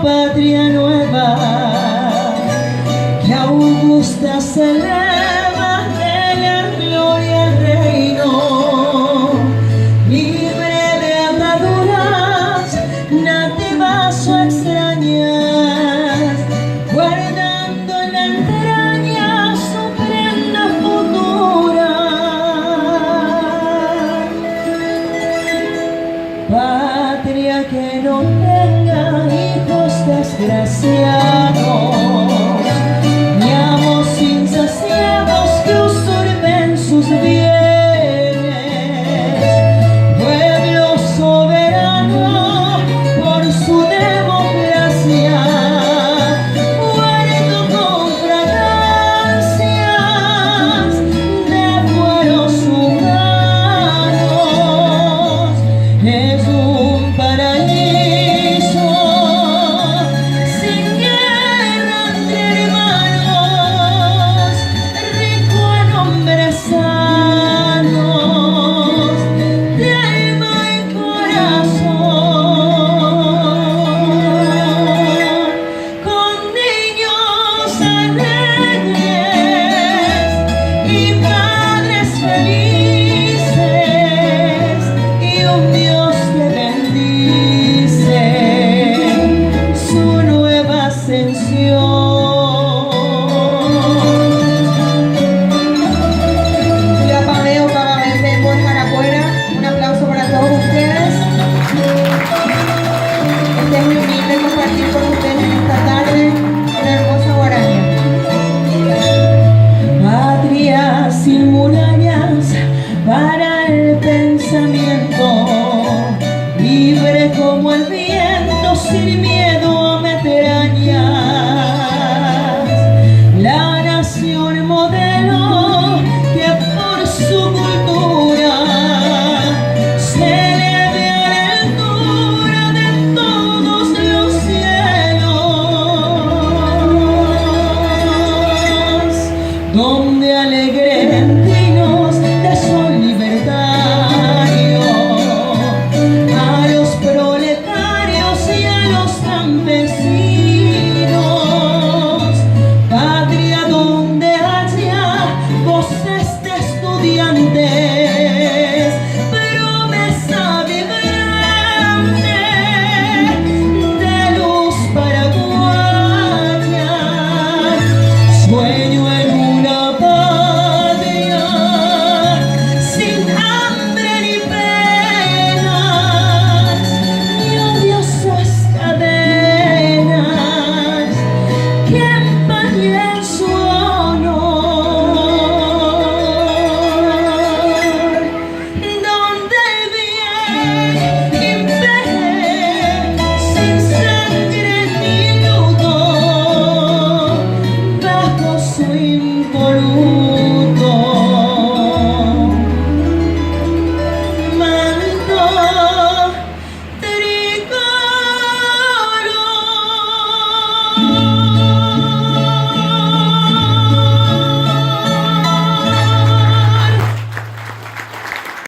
patria nueva que augusta se eleva de la gloria al reino, libre de ataduras nativas o extrañas, guardando en la entraña su prenda futura. Patria que no tenga hijos desgraciados, ni amos insaciados que usurpen sus bienes, pueblo soberano por su democracia, muerto con fragancias de fueros humanos. Es un paraíso sin guerra entre hermanos, rico en hombres sanos de alma y corazón, con niños alegres y padres felices y un Dios que bendice su nueva ascensión. La Pameo Pagamente por Jaracuera. Un aplauso para todos ustedes. Este es muy humilde compartir con ustedes en esta tarde una hermosa guaraña. Patria sin murallas para el pensamiento, libre como el viento sin miedo